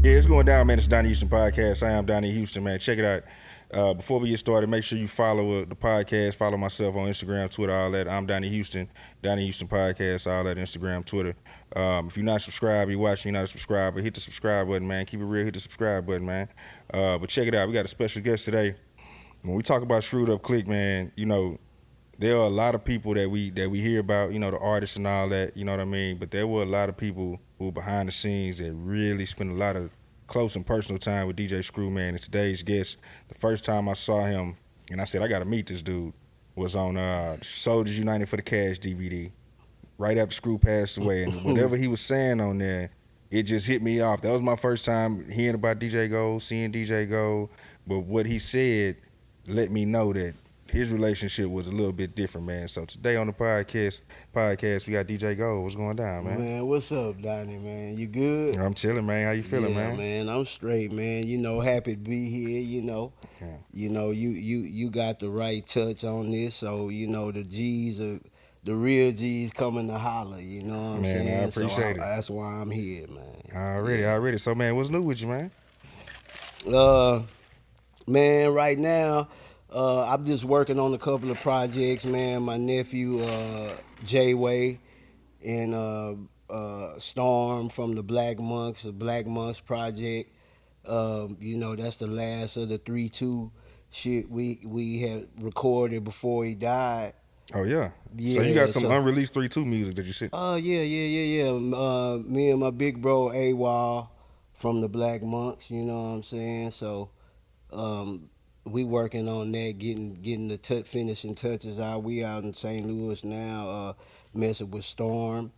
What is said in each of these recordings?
Yeah, it's going down, man. It's Donnie Houston Podcast. I am Donnie Houston, man. Check it out. Before we get started, make sure you follow the podcast. Follow myself on Instagram, Twitter, all that. I'm Donnie Houston, Donnie Houston Podcast, all that, Instagram, Twitter. If you're not subscribed, you're watching, you're not a subscriber, hit the subscribe button, man. Keep it real, hit the subscribe button, man. But check it out. We got a special guest today. When we talk about Screwed Up Click, man, you know, there are a lot of people that we hear about, you know, the artists and all that, you know what I mean? But there were a lot of people who were behind the scenes that really spent a lot of close and personal time with DJ Screw, man. And today's guest, the first time I saw him, and I said, I gotta meet this dude, was on Soldiers United for the Cash DVD, right after Screw passed away. And whatever he was saying on there, it just hit me off. That was my first time hearing about DJ Gold, seeing DJ Gold. But what he said let me know that his relationship was a little bit different, man. So today on the podcast, we got DJ Gold. What's going down, man? Man, what's up, Donnie, man? You good? I'm chilling, man. How you feeling, Yeah, man? I'm straight, man. Happy to be here, Yeah. You got the right touch on this, so the G's are the real G's coming to holler, you know what I'm Man, I saying? appreciate it. That's why I'm here, man. Already. So, man, what's new with you, man? Uh man, right now, I'm just working on a couple of projects, man. My nephew, Jay Way, and Storm from the Black Monks project. That's the last of the 3-2 shit we had recorded before he died. Oh, yeah. So you got Yeah, some so unreleased 3-2 music that you sent? yeah. Me and my big bro AWOL from the Black Monks, you know what I'm saying? So um, we working on that, getting the finishing touches out. We out in St. Louis now, messing with Storm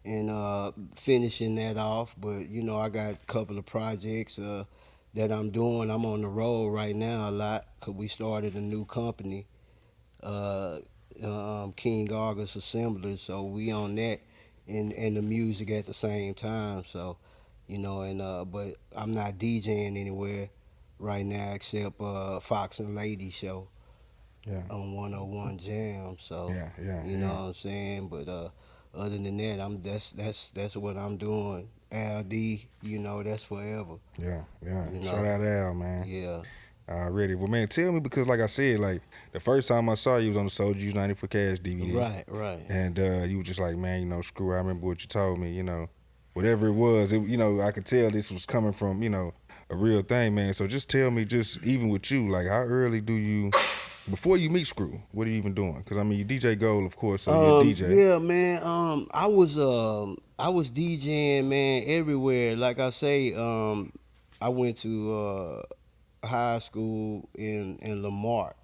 and finishing that off. But I got a couple of projects that I'm doing. I'm on the road right now a lot because we started a new company, uh, King August Assemblers. So we on that and the music at the same time. So but I'm not DJing anywhere right now except Fox and Lady show Yeah. on 101 Jam. So you know Yeah. what I'm saying. But other than that, that's what I'm doing. Al D, that's forever. Yeah. You Shout know, out Al, man. yeah. Already. Well, man, tell me, because like I said, like the first time I saw you was on the Soldiers United for Cash DVD. Right. And you were just like, man, screw, I remember what you told me, whatever it was, I could tell this was coming from, a real thing, man. So just tell me, just even with you, like how early do you, before you meet Screw, what are you even doing? Because I mean, you DJ Gold, of course, so you're a DJ. Yeah, man. I was DJing, man, everywhere. Like I say, I went to high school in Lamar.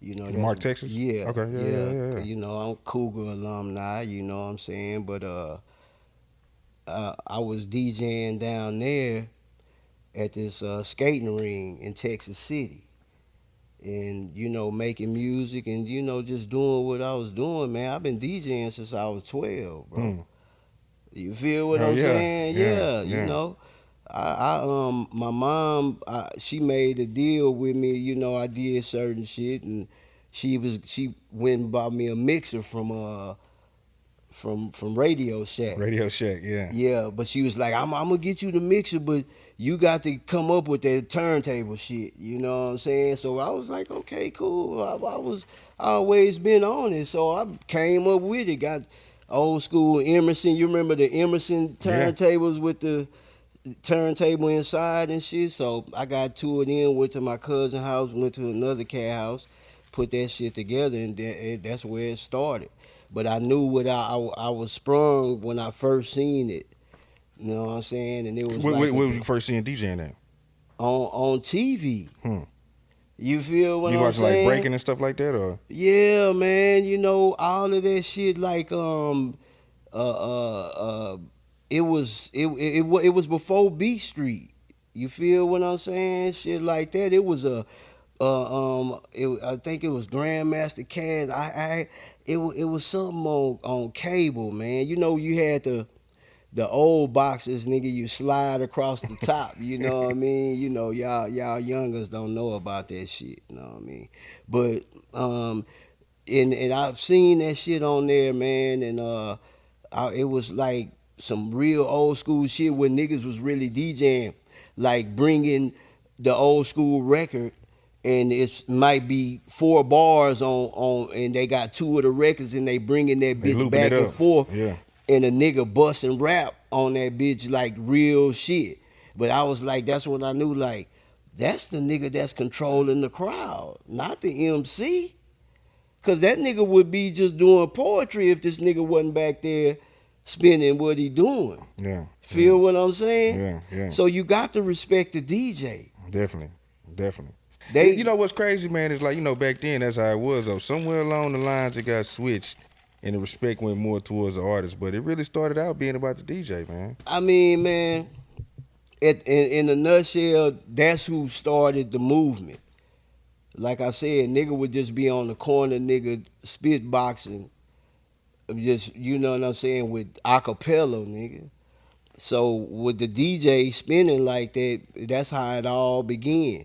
That's Mark, Texas? yeah, Okay, yeah. I'm Cougar alumni. You know what I'm saying, but I was DJing down there at this skating ring in Texas City, and making music and just doing what I was doing, man. I've been DJing since I was 12, bro. Hmm. You feel what Oh I'm yeah, saying? yeah, Yeah, yeah. my mom, she made a deal with me. I did certain shit, and she went and bought me a mixer from Radio Shack. Radio Shack, yeah. Yeah, but she was like, I'm gonna get you the mixer, but you got to come up with that turntable shit. You know what I'm saying? So I was like, okay, cool. I always been on it, so I came up with it. Got old school Emerson. You remember the Emerson Yeah. turntables with the turntable inside and shit? So I got two of them. Went to my cousin's house. Went to another cat house. Put that shit together, and that's where it started. But I knew what I was sprung when I first seen it. You know what I'm saying? And it was like What was you first seeing DJing at? on TV. Hmm. You feel what You I'm watching like saying? breaking and stuff like that, or? Yeah, man. All of that shit like uh uh uh it was before B Street. You feel what I'm saying? Shit like that. It was I think it was Grandmaster Caz. It was something on cable, man. You had the old boxes, nigga, you slide across the top. You know what I mean? Y'all youngers don't know about that shit. You know what I mean? But and I've seen that shit on there, man. And it was like some real old school shit where niggas was really DJing. like bringing the old school record, and it might be 4 bars on, and they got two of the records, and they bringing that They bitch looping it back and up. forth, Yeah. and a nigga busting rap on that bitch like real shit. But I was like, that's when I knew, like, that's the nigga that's controlling the crowd, not the MC. Cause that nigga would be just doing poetry if this nigga wasn't back there spinning what he doing. Yeah. Yeah. Feel what I'm saying? Yeah. Yeah. So you got to respect the DJ. Definitely. Definitely. You They know what's crazy, man, is like, back then that's how it was though. Somewhere along the lines it got switched and the respect went more towards the artist. But it really started out being about the DJ, man. I mean, man, in a nutshell, that's who started the movement. Like I said, nigga would just be on the corner, nigga spit boxing, just you know what I'm saying, with acapella, nigga. So with the DJ spinning like that, that's how it all began.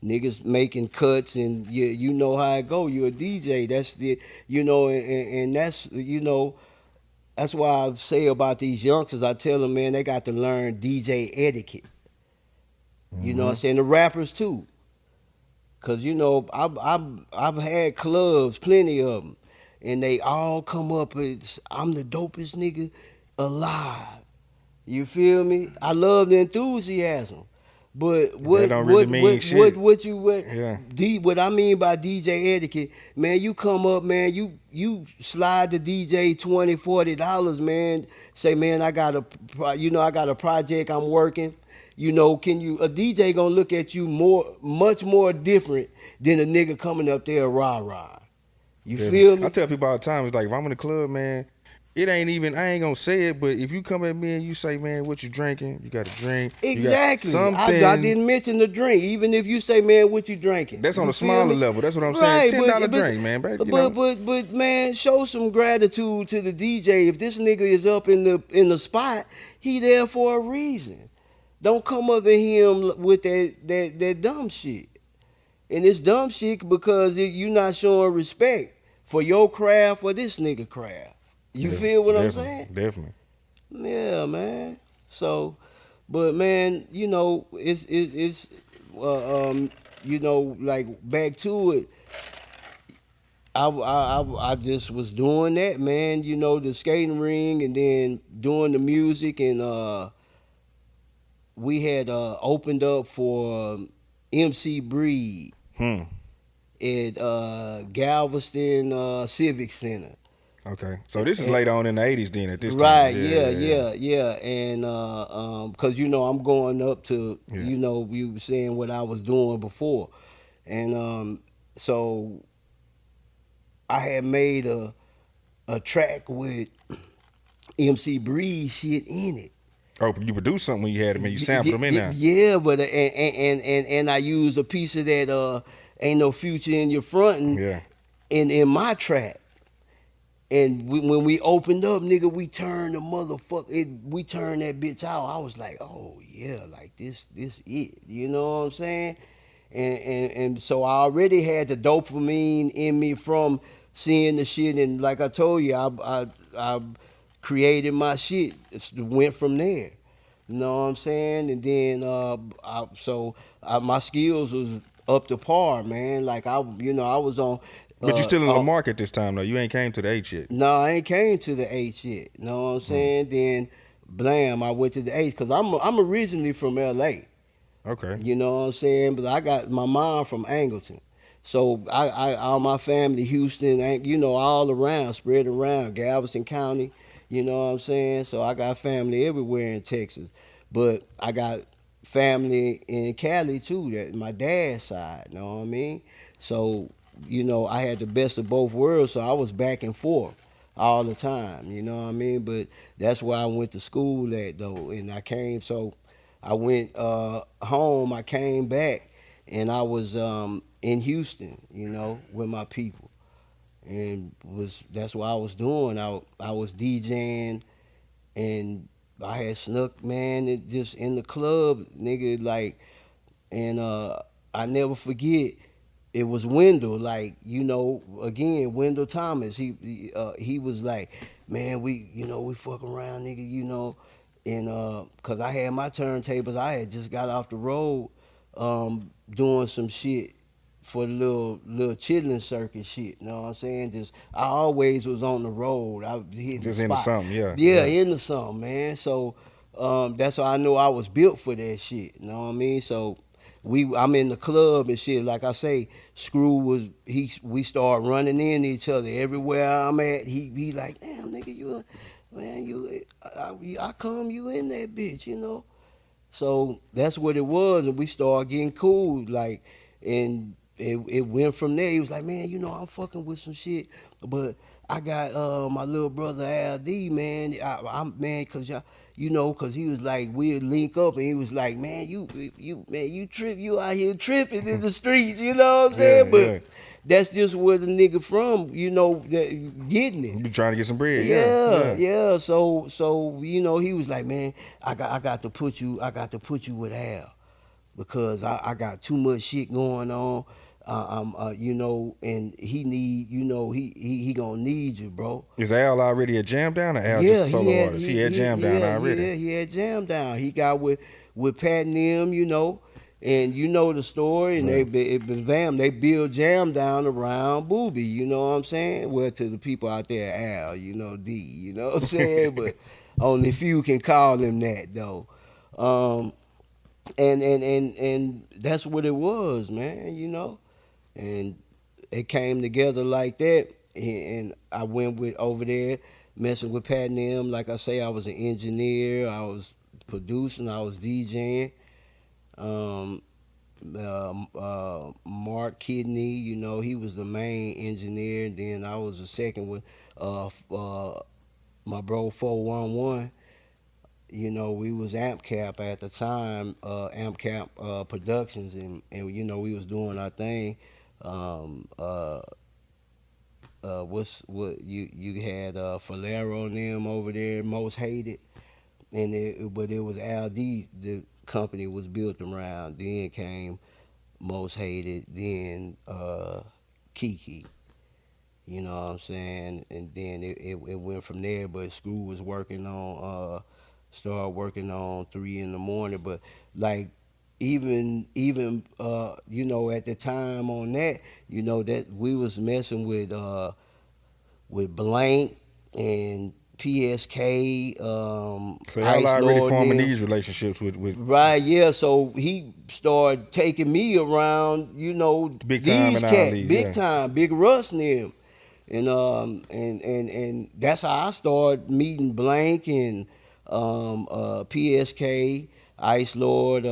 Niggas making cuts, and you know how it go. You're a DJ. That's the and that's that's why I say about these youngsters. I tell them, man, they got to learn DJ etiquette. You know what I'm Mm-hmm. saying? The rappers too. Cause I've had clubs, plenty of them, and they all come up as I'm the dopest nigga alive. You feel me? I love the enthusiasm, but That don't really mean shit. Yeah. what I mean by DJ etiquette, man? You come up, man. You slide the DJ $20-$40, man. Say, man, I got a project I'm working. Can you a DJ gonna look at you much more different than a nigga coming up there rah rah. You Definitely. feel I me? tell people all the time, it's like if I'm in the club, man, it ain't even I ain't gonna say it, but if you come at me and you say, man, what you drinking? You got a drink, you got Exactly. I something didn't mention the drink. Even if you say, man, what you drinking? that's on You a feel smaller me? level. That's what I'm saying. Right, $10 drink, man. but man, show some gratitude to the DJ. If this nigga is up in the spot, he there for a reason. Don't come up at him with that dumb shit. And it's dumb shit because you not showing respect for your craft or this nigga craft. You Yeah, feel what I'm definitely, saying? definitely. Yeah, man. So, but man, it's like back to it. I just was doing that, man. The skating ring, and then doing the music, and we had opened up for MC Breed Hmm. at Galveston Civic Center. Okay. So this is late on in the '80s, then. At this time, Right, yeah, yeah, yeah, yeah, yeah. And cause I'm going up to, yeah. Yeah. you were saying what I was doing before. And so I had made a track with MC Breeze shit in it. Oh, you produced something when you had them and you sampled them in there. Yeah, but and I used a piece of that Ain't No Future in Your Frontin' Yeah. in my track. And when we opened up, nigga, we turned the we turned that bitch out. I was like, oh yeah, like this it. You know what I'm saying? And so I already had the dopamine in me from seeing the shit, and like I told you, I created my shit. It went from there. You know what I'm saying? And then my skills was up to par, man. Like I was on. But you Uh, still in uh, Lamarck at this time, though. You ain't came to the H yet. no, I ain't came to the H yet. Know what I'm Hmm. saying? Then, blam, I went to the H because I'm originally from L.A. Okay. You know what I'm saying? But I got my mom from Angleton. So all my family, Houston, all around, spread around, Galveston County, you know what I'm saying? So I got family everywhere in Texas. But I got family in Cali too, that my dad's side, you know what I mean? So, I had the best of both worlds, so I was back and forth all the time, you know what I mean? But that's where I went to school at though. And I went home. I came back, and I was in Houston, with my people, and was that's what I was doing. I was DJing, and I had snuck, man, just in the club, nigga, like, and I never forget. It was Wendell, like, again, Wendell Thomas. He was like, man, we fuck around, nigga, and cause I had my turntables, I had just got off the road, doing some shit for the little chitlin circuit shit. You know what I'm saying? Just I always was on the road. I was hitting the Just into spot. something, yeah, Yeah, yeah. into something, man. So that's why I knew I was built for that shit. You know what I mean? So I'm in the club and shit. Like I say, Screw was we start running in each other everywhere I'm at. He like, damn nigga, you man, I come you in that bitch, you know. So that's what it was, and we started getting cool, like, and it went from there. He was like, man, you know, I'm fucking with some shit, but I got my little brother Al D, man. I'm man, cause y'all, you know, cause he was like, we'd link up, and he was like, man, you out here tripping in the streets, you know what I'm Yeah, saying? But yeah. that's just where the nigga from, you know, that, getting it. You be trying to get some bread, yeah, Yeah, yeah. yeah. So you know, he was like, man, I got to put you with Al because I got too much shit going on. I'm you know, and he need, you know, he gonna need you, bro. Is Al already a jam down or Al just Yeah, a solo artist? He had jam down already. he had Jam Down. He got with Pat and them, you know, and you know the story. And Yeah. it been bam, they build Jam Down around Booby. You know what I'm saying? Well, to the people out there, Al, you know, D, you know what I'm saying? But only few can call him that though. Um, and that's what it was, man. You know, and it came together like that. And I went with over there messing with Pat and them. Like I say, I was an engineer, I was producing, I was DJing. Um, Mark Kidney, you know, he was the main engineer. Then I was the second one. My bro 411. You know, we was Amp Cap at the time, Amp Cap Productions, and you know we was doing our thing. Um, uh, what you had Falero and them over there, most hated, and but it was Al D. The company was built around. Then came most hated. Then Kiki. You know what I'm saying? And then it went from there. But Screw was working on started working on 3 in the morning. But like even you know at the time on that, you know that we was messing with Blank and PSK, So y'all Ice already Lord and forming them. these relationships with Right, yeah. So he started taking me around, you know, Big Time these and all cat, these, big yeah. time, Big Russ and them. And that's how I started meeting Blank and PSK, Ice Lord,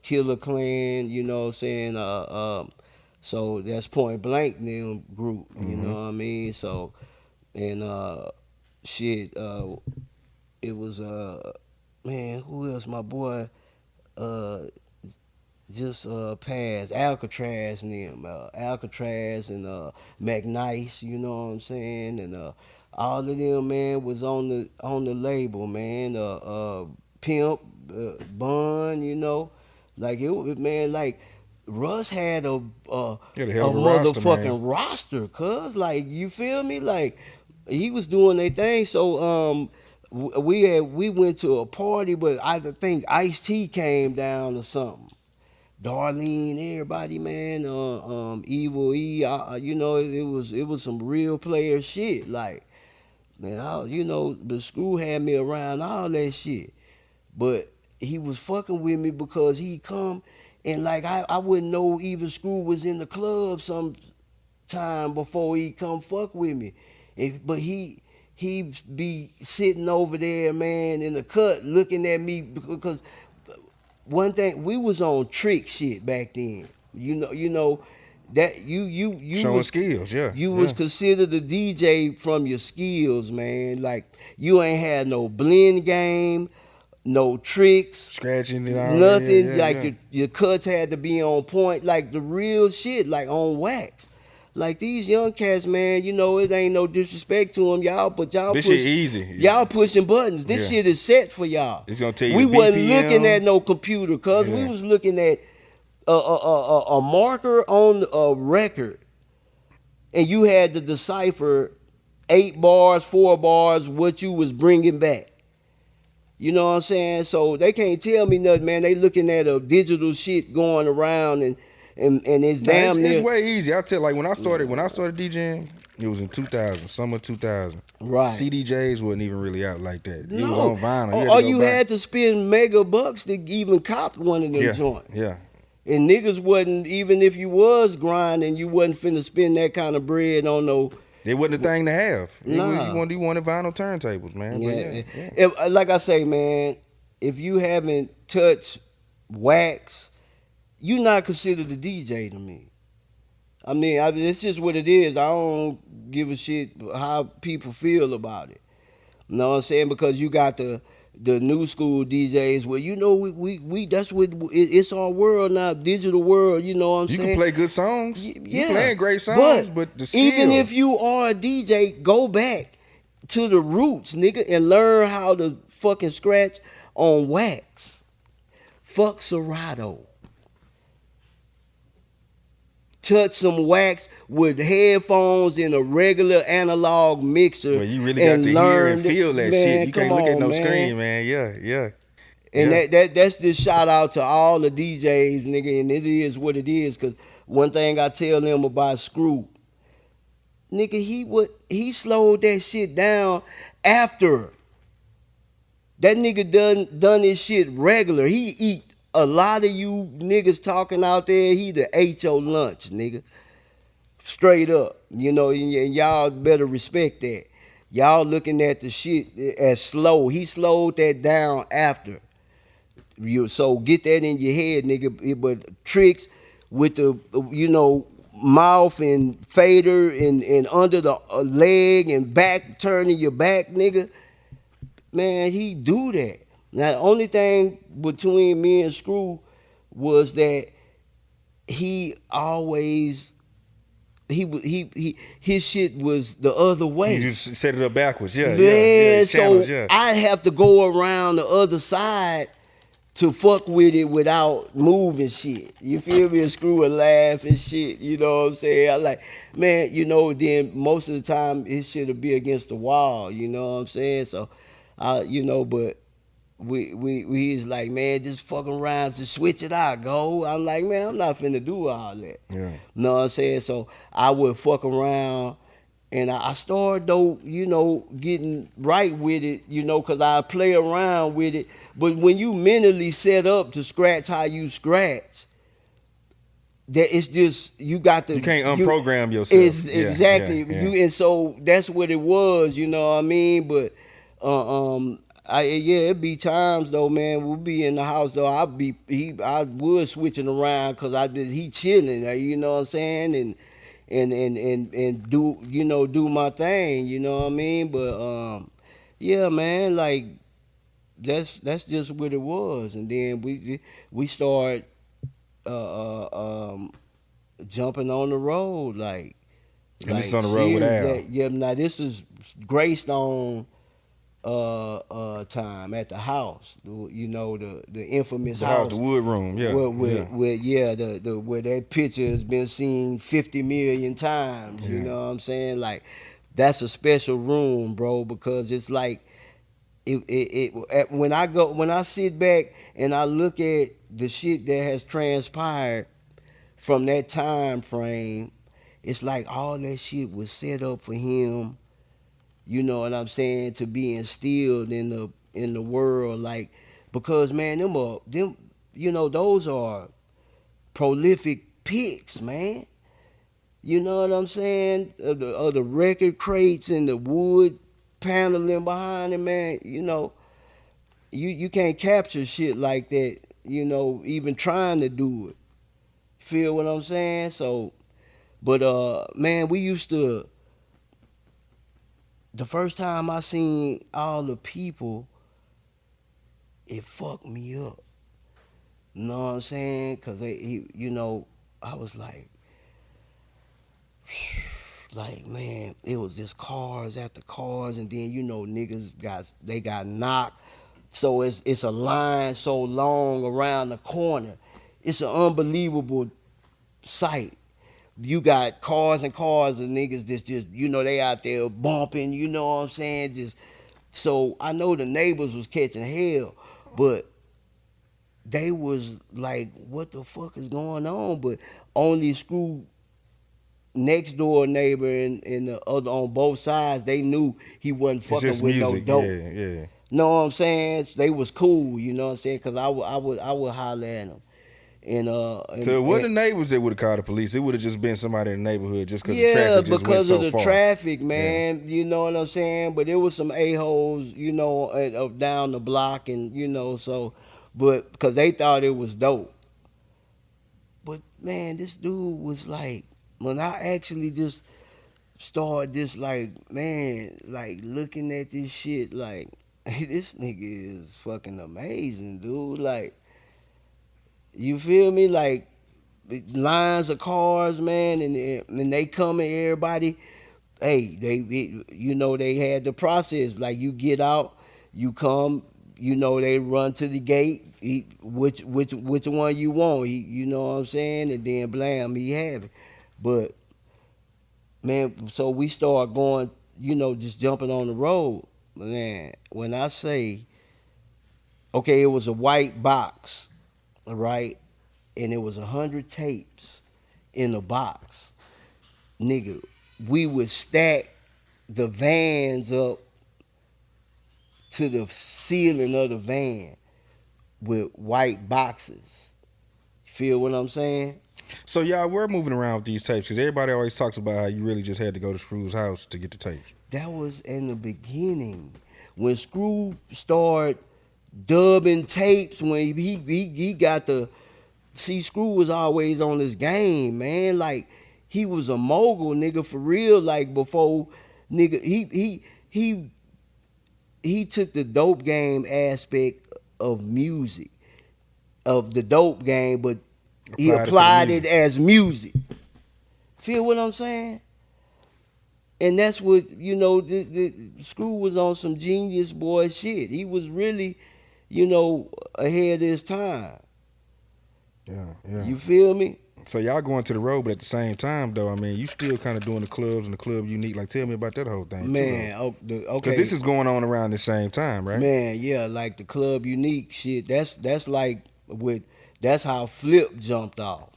Killer Clan, you know what I'm saying? So that's Point Blank them group, you know Mm-hmm. what I mean? So and shit, it was man, who else? My boy uh just passed Alcatraz and them, Alcatraz and McNice, you know what I'm saying, and all of them, man, was on the label, man. Pimp, Bun, you know, like it was, man, like Russ had He had a a hell of a roster, man. motherfucking roster, cuz like you feel me, like he was doing their thing. So we went to a party, but I think Ice T came down or something. Darlene, everybody, man, Evil E, you know, it was some real player shit. Like, man, you know, the Screw had me around all that shit, but he was fucking with me because he come and like I wouldn't know even Screw was in the club some time before he come fuck with me, but he be sitting over there, man, in the cut looking at me because one thing we was on trick shit back then. You know that Showing skills, yeah, you was yeah. considered a DJ from your skills, man. Like you ain't had no blend game, no tricks, Scratching and all that, yeah, nothing. yeah, Like yeah. your cuts had to be on point, like the real shit, like on wax. Like these young cats, man, you know, it ain't no disrespect to them, y'all, but This shit easy. y'all pushing buttons. This Yeah. shit is set for y'all. It's gonna tell you We the wasn't looking BPM. at no computer, cuz we Yeah. was looking at a marker on a record, and you had to decipher 8 bars, 4 bars, what you was bringing back. You know what I'm saying? So they can't tell me nothing, man. They looking at a digital shit going around and it's No, damn it's near way easy. I tell like when I started DJing, it was in 2000, summer 2000. right. CDJs wasn't even really out like that. It was No, on vinyl. You had to or go you buy. had to spend mega bucks to even cop one of them Yeah, joints. yeah. And niggas wasn't, even if you was grinding, you wasn't finna spend that kind of bread on no. It wasn't a thing to have. You Nah. wanted vinyl turntables, man. But yeah, Yeah. yeah. Like I say, man, if you haven't touched wax, you not considered a DJ to me. I mean, it's just what it is. I don't give a shit how people feel about it. You know what I'm saying? Because you got the new school DJs. Well, you know, we that's what it's our world now, digital world. You know what I'm You can saying? play good songs. You Yeah, playing great songs, but but the even skill. if you are a DJ, go back to the roots, nigga, and learn how to fucking scratch on wax. Fuck Serato. Touch some wax with headphones in a regular analog mixer Well, you really got and to hear and learn. feel that shit. Man, You come can't look at on, no man. screen, man. Yeah, yeah, And yeah. that's just shout out to all the DJs, nigga, and it is what it is. Cause one thing I tell them about Screw, nigga, he slowed that shit down after. That nigga done his shit regular. He eat a lot of you niggas talking out there. He the ate your lunch, nigga. Straight up. You know, and y'all better respect that. Y'all looking at the shit as slow. He slowed that down after. You so get that in your head, nigga. But tricks with the mouth and fader and under the leg and back turning your back, nigga. Man, he do that. Now the only thing between me and Screw was that he always his shit was the other You way. just set it up backwards. Yeah, yeah, yeah. Man, Channels. so Yeah. I have to go around the other side to fuck with it without moving shit. You feel me? And Screw and laugh and shit. You know what I'm saying? I like, man, then most of the time his shit'll be against the wall, you know what I'm saying? So but he's like, man, just fucking around to switch it out, go. I'm like, man, I'm not finna do all that. Yeah. Know what I'm saying? So I would fuck around and I started though, getting right with it, cause I play around with it. But when you mentally set up to scratch how you scratch, that it's just you got to You can't you unprogram yourself. it's Yeah, exactly yeah, yeah. you, and so that's what it was, you know what I mean? But it'd be times though, man, we'll be in the house though. I was switching around because he chilling, you know what I'm saying, and do my thing, you know what I mean? But yeah, man, like that's just what it was, and then we start uh, jumping on the road And this is on the road with serious. Al. Yeah, now this is Greystone time at the house. The infamous The house, the house wood room. Yeah, yeah, where that picture has been seen 50 million times. You yeah. know what I'm saying? Like that's a special room, bro, because it's like when I sit back and I look at the shit that has transpired from that time frame, it's like all that shit was set up for him, you know what I'm saying, to be instilled in the world, like, because man, those are prolific picks, man. You know what I'm saying? Of the record crates and the wood paneling behind it, man. You can't capture shit like that, even trying to do it. Feel what I'm saying? So, but man, we used to. The first time I seen all the people, it fucked me up. You know what I'm saying? Cause I was like, man, it was just cars after cars, and then niggas got knocked. So it's a line so long around the corner. It's an unbelievable sight. You got cars and cars of niggas that's just, they out there bumping, you know what I'm saying? Just So I know the neighbors was catching hell, but they was like, what the fuck is going on? But only Screw next door neighbor and the other on both sides, they knew he wasn't It's fucking just with no music. Yeah, dope. yeah. Know what I'm saying? They was cool, you know what I'm saying? Cause I would holler at them. And So it and wasn't the neighbors that would have called the police. It would have just been somebody in the neighborhood just because the yeah, traffic just went because of so the far. traffic, Yeah. man. You know what I'm saying? But there was some a-holes, down the block, and so, but because they thought it was dope. But man, this dude was like, when I actually just started this, like, man, like looking at this shit, like, this nigga is fucking amazing, dude. Like, you feel me? Like, the lines of cars, man, and they coming, everybody. Hey, they had the process. Like, you get out, you come, they run to the gate. Which one you want? You know what I'm saying? And then blam, he have it. But man, so we start going, just jumping on the road. Man, when I say, okay, it was a white box, right, and it was 100 tapes in a box, nigga. We would stack the vans up to the ceiling of the van with white boxes. Feel what I'm saying? So y'all were moving around with these tapes because everybody always talks about how you really just had to go to Screw's house to get the tapes. That was in the beginning when Screw started dubbing tapes. When he got the see, Screw was always on his game, man. Like, he was a mogul, nigga, for real. Like, before, nigga, he took the dope game aspect of music, of the dope game, but he Applied it to the applied it music. as music. Feel what I'm saying? And that's what, the Screw was on some genius boy shit. He was really, ahead of his time. Yeah, yeah. You feel me? So y'all going to the road, but at the same time, though, I mean, you still kind of doing the clubs and the club unique. Like, tell me about that whole thing too, though. Man, Because this okay, is going on around the same time, right? man, yeah, like the club unique shit. That's like with that's how Flip jumped off.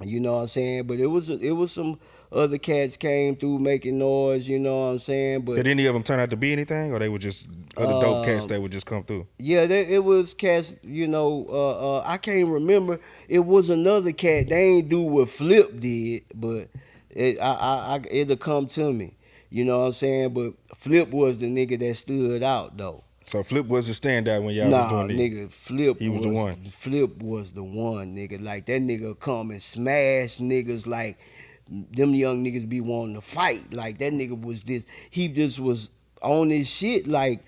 You know what I'm saying? But it was some other cats came through making noise. You know what I'm saying? Did But any of them turn out to be anything, or they were just other dope cats um, that would just come through? yeah, it was cats. I can't remember. It was another cat. They ain't do what Flip did, but it'll come to me. You know what I'm saying? But Flip was the nigga that stood out though. So Flip was a standout when y'all was Nah, doing it. nigga, Flip He was the was one. Flip was the one, nigga. Like, that nigga come and smash niggas like them young niggas be wanting to fight. Like, that nigga was this. He just was on his shit. Like,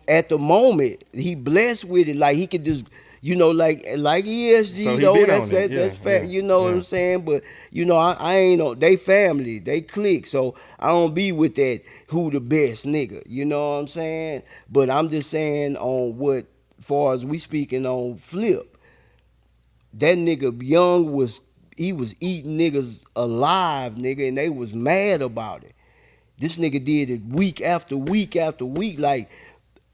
at the moment, he blessed with it. Like, he could just, like So ESG he though. been That's on it. that Yeah, that's fat. yeah, You know what I'm yeah. saying? But I ain't on. They family. They clique. So I don't be with that. Who the best nigga? You know what I'm saying? But I'm just saying on what, far as we speaking on Flip, that nigga Young he was eating niggas alive, nigga, and they was mad about it. This nigga did it week after week after week. Like,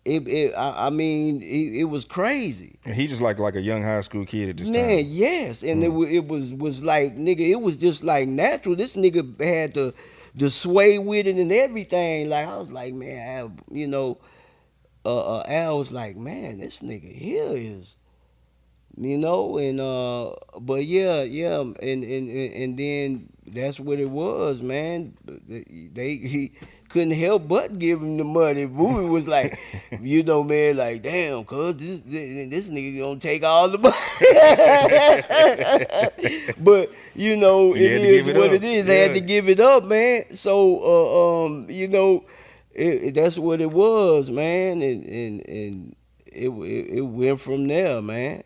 I mean, it was crazy. And he just like a young high school kid at this Man, time. yes, and Hmm. it was like, nigga, it was just like natural. This nigga had the sway with it and everything. Like, I was like, man, Al was like, man, this nigga here is, and but yeah, and then that's what it was, man. He couldn't help but give him the money. Bowie was like, man, like, damn, cuz this nigga gonna take all the money. But You it had to give is it what it up. is. They had Yeah. to give it up, man. So that's what it was, man, and it went from there, man.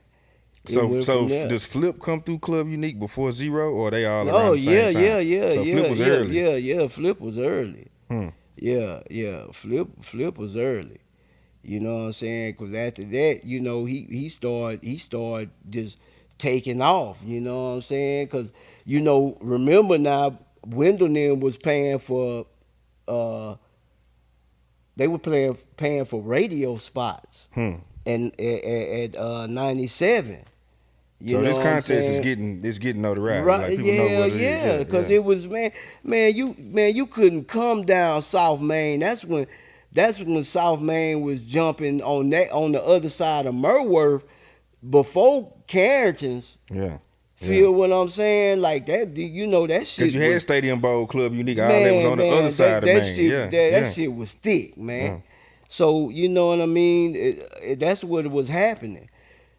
It So went so from there. does Flip come through Club Unique before Zero, or they all Oh around the yeah, same time? yeah, yeah, So yeah, Flip was yeah, early. yeah, yeah. Flip was early. Hmm. Yeah, yeah. Flip was early. You know what I'm saying? Because after that, he started just taking off. You know what I'm saying? Because remember now, Wendell was paying for uh They were paying for radio spots Hmm. and at 97. You So know this what I'm contest is saying? getting notoriety. Like Right, people know yeah, what it is. yeah, Yeah, because yeah. it was man, you couldn't come down South Main. That's when South Main was jumping on the other side of Merworth before Carrington's. Yeah. Yeah. Feel what I'm saying? Like that, that Cause shit you had was Stadium Bowl, Club Unique, all that was on man, the other man. That side of that Maine. shit Yeah, that, that yeah, shit was thick, man. yeah. So you know what I mean? That's what was happening.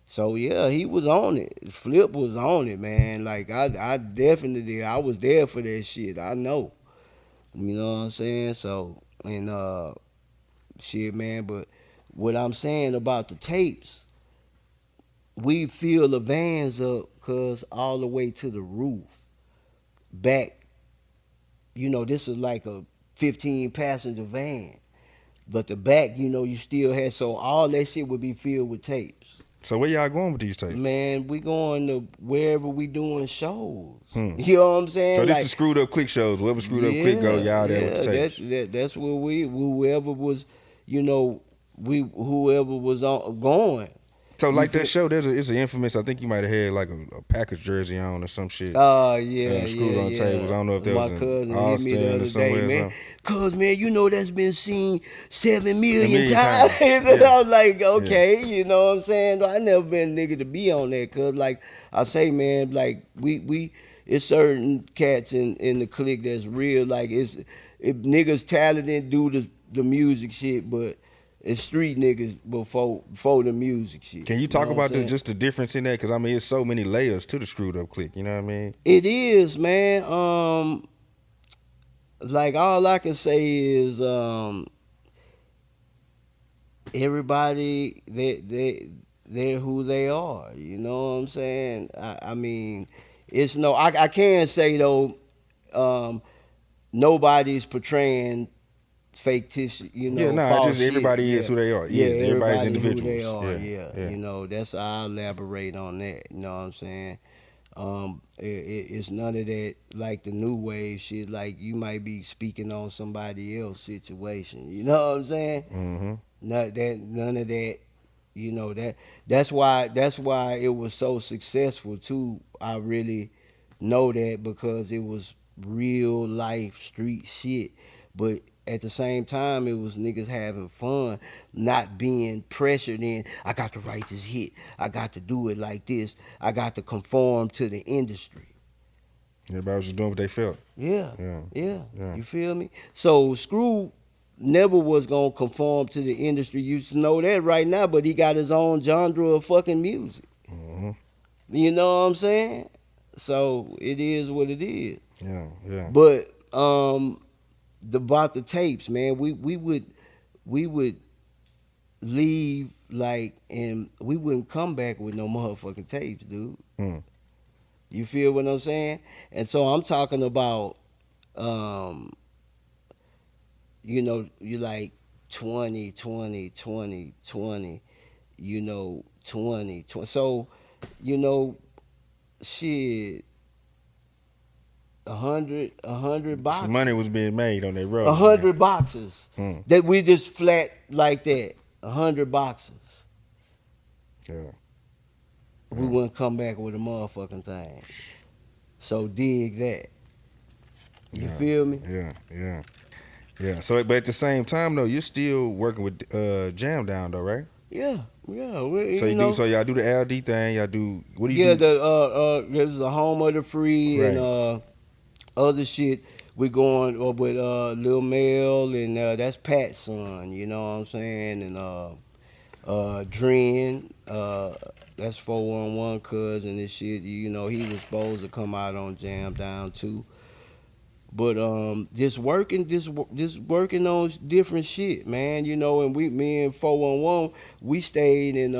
So yeah, he was on it. Flip was on it, man. Like I definitely, I was there for that shit. I know. You know what I'm saying? So and shit, man. But what I'm saying about the tapes, we fill the vans up, cause all the way to the roof. Back, this is like a 15 passenger van. But the back, you still had, so all that shit would be filled with tapes. So where y'all going with these tapes? Man, we going to wherever we doing shows. Hmm. You know what I'm So saying? this the Like, screwed up click shows. Wherever screwed up click go, yeah, y'all there with the yeah. That's tapes. that's where whoever was, whoever was on going. So You like that feel? show, it's an infamous. I think you might have had like a Packers jersey on or some shit. Oh yeah, Screws yeah, on tables. I yeah. don't know if that My was in cousin hit me the Austin or other day, somewhere or man. something. Cause man, that's been seen 7 A million million times. times. And Yeah, I was like, yeah. okay, you know what I'm saying? I never been a nigga to be on that. Cause like I say, man, like we it's certain cats in the clique that's real. Like if niggas talented do the music shit, but it's street niggas before the music shit. Can you You know talk what I'm about saying? just the difference in that? Because I mean, it's so many layers to the screwed up click. You know what I mean? It is, man. Like all I can say is everybody they're who they are. You know what I'm saying? I mean, it's no I can say though, um, nobody's portraying fake tissue, Yeah, nah. false Just shit. everybody is Yeah. who they are. Yeah, Yeah, everybody's everybody who they individuals. are, Yeah, yeah. yeah. That's I elaborate on that. You know what I'm saying? It's none of that like the new wave shit. Like you might be speaking on somebody else's situation. You know what I'm saying? Mm-hmm. None of that. That's why it was so successful too. I really know that because it was real life street shit. But at the same time, it was niggas having fun, not being pressured in. I got to write this hit. I got to do it like this. I got to conform to the industry. Everybody was just doing what they felt. Yeah, Yeah, yeah. yeah. You feel me? So Screw never was gonna conform to the industry. You should know that right now, but he got his own genre of fucking music. Mm-hmm. You know what I'm saying? So it is what it is. Yeah, yeah. But about the tapes, man, we would leave like and we wouldn't come back with no motherfucking tapes, dude. Mm. You feel what I'm saying? And so I'm talking about um you like 20, 20, 20, 20, 20, 20. So, you know, shit, a hundred Some boxes. money was being made on that A road. Man. hundred boxes. Mm. That we just flat like that. 100 boxes. Yeah, We yeah, wouldn't come back with a motherfucking thing. So dig that. You yeah, feel me? yeah, yeah, yeah. So, but at the same time though, you're still working with Jam Down though, right? Yeah, yeah. We, So you you do. know, So y'all do the LD thing. Y'all do. What do you yeah. do? There's the home of the free and Right. other shit. We going with Lil Mel and that's Pat's son. You know what I'm saying? And Dren, that's 411 cousin and shit. He was supposed to come out on Jam Down too. But just working on different shit, man. And me and 411, we stayed in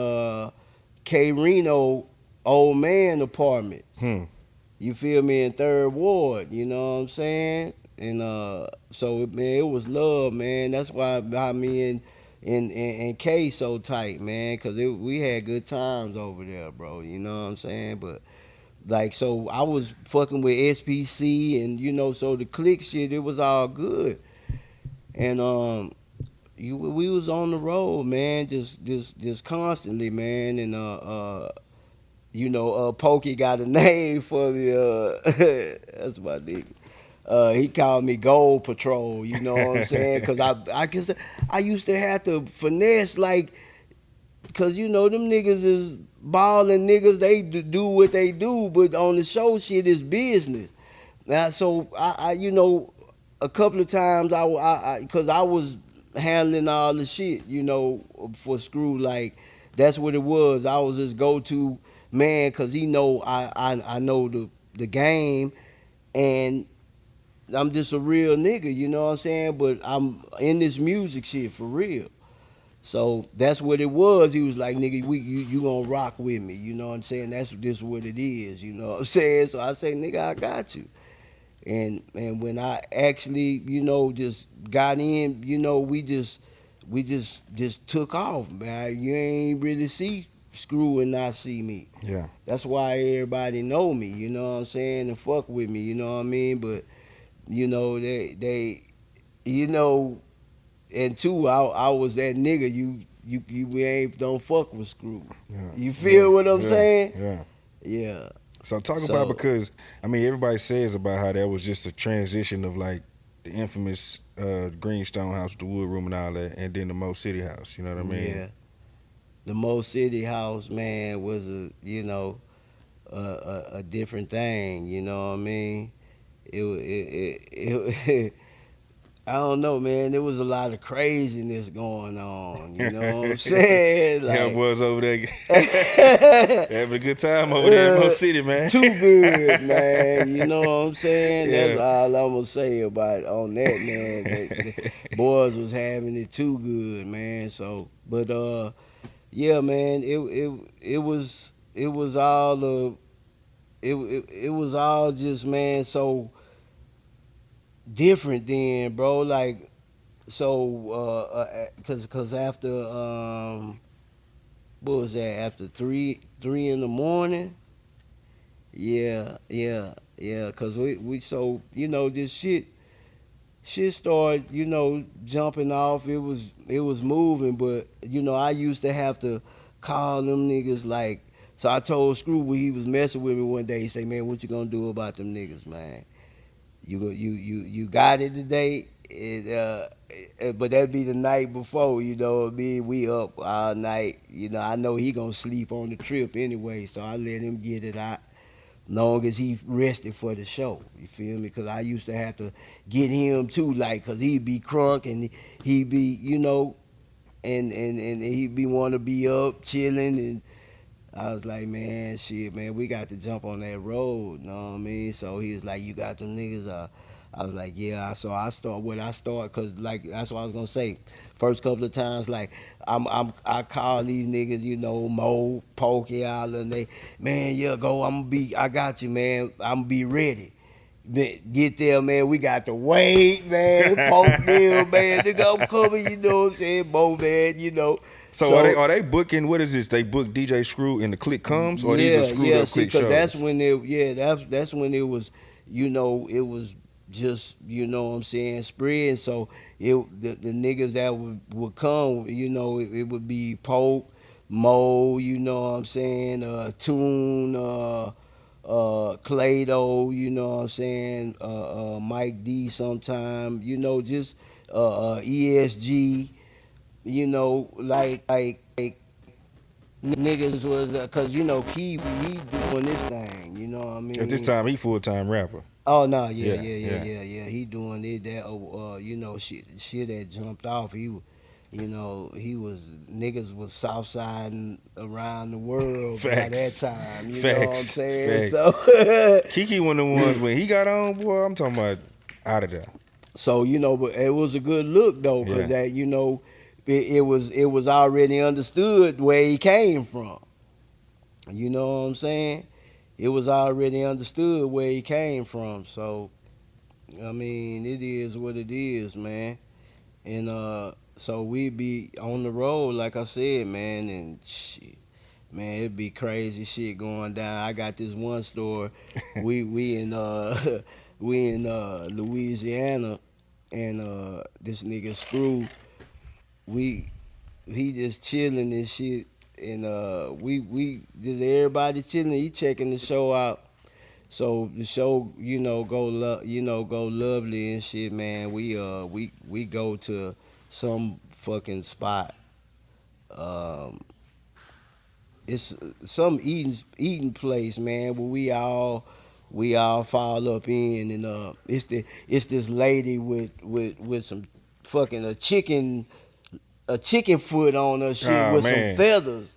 K Reno old man apartments. Hmm. You feel me? In Third Ward, you know what I'm saying? And so man, it was love, man. That's why me and K so tight, man, because we had good times over there, bro. You know what I'm saying? But like, so I was fucking with SPC, and so the click shit, it was all good. And we was on the road, man, just constantly, man, and Pokey got a name for me. That's my nigga. He called me Gold Patrol. You know what I'm saying? Cause I guess I used to have to finesse like, cause them niggas is balling niggas. They do what they do, but on the show shit is business. Now, so a couple of times cause I was handling all the shit, for Screw. Like that's what it was. I was his go to man, cause he know I know the game, and I'm just a real nigga. You know what I'm saying? But I'm in this music shit for real. So that's what it was. He was like, nigga, you gonna rock with me. You know what I'm saying? That's just what it is. You know what I'm saying? So I say, nigga, I got you. And when I actually, just got in, we just took off, man. You ain't really see Screw and not see me. Yeah. That's why everybody know me, you know what I'm saying, and fuck with me, you know what I mean? But they you know, and two, I was that nigga you we ain't don't fuck with Screw. Yeah. You Yeah. feel what I'm Yeah. saying? Yeah. Yeah. So talk about, So because I mean everybody says about how that was just a transition of like the infamous Greenstone House with the wood room and all that, and then the Mo City House. You know what I mean? yeah, the Mo City House, man, was a different thing. You know what I mean? It I don't know, man. There was a lot of craziness going on. You know what I'm saying? Yeah, Like, boys over there uh, having a good time over there in Mo City, man. too good, man. You know what I'm saying? That's Yeah. all I'm gonna say about on that, man. The boys was having it too good, man. So, but yeah, man. It was all it was all just, man, so different then, bro. Like, so cause after what was that, after three in the morning. Yeah, cause we so this shit started jumping off. It was moving, but I used to have to call them niggas. Like, so I told Screw when he was messing with me one day, he say, man, what you gonna do about them niggas, man? You got it today. But that'd be the night before, what I mean? We up all night. I know he gonna sleep on the trip anyway, so I let him get it out long as he rested for the show. You feel me? Because I used to have to get him too, like, because he'd be crunk and he'd be, and he'd be want to be up chilling, and I was like, man, shit, man, we got to jump on that road. You know what I mean? So he was like, you got them niggas. I was like, yeah. So I start, cause like that's what I was gonna say. First couple of times, like I call these niggas, Mo, Pokey, all and they, man, yeah, go. I got you, man. I'm gonna be ready. Get there, man. We got to wait, man. Poke them, man. Nigga, I'm coming. You know what I'm saying, Mo, man. So are they So are they booking, what is this? They book DJ Screw and the click comes, or these are yeah, screwed yeah. up See, click cause that's shows? when that's when it was, it was just, what I'm saying, spreading. So the niggas that would come, it would be Pope, Mo, you know what I'm saying, Tune, Clado, you know what I'm saying, Mike D sometime, just ESG, like niggas was, cause Key, he doing this thing, you know what I At this mean? time, he full time rapper. Oh no, yeah, Yeah, yeah, yeah, yeah. yeah, yeah. He doing it that shit that jumped off. He was niggas was south siding around the world by that Facts, time. You know what I'm facts, saying? facts. So Kiki one of the ones when he got on, boy. I'm talking about out of there. so but it was a good look though, cause Yeah, that it was already understood where he came from. You know what I'm saying? It was already understood where he came from. So I mean, it is what it is, man. And so we be on the road, like I said, man, and shit, man, it be crazy shit going down. I got this one store. We in we in Louisiana, and this nigga Screw. we he just chilling and shit, and we just everybody chilling. He checking the show out. So the show, go lovely and shit, man. We go to some fucking spot. Um, it's some eating place, man, where we all fall up in, and it's this lady with some fucking a chicken foot on her shit Oh with some man. feathers.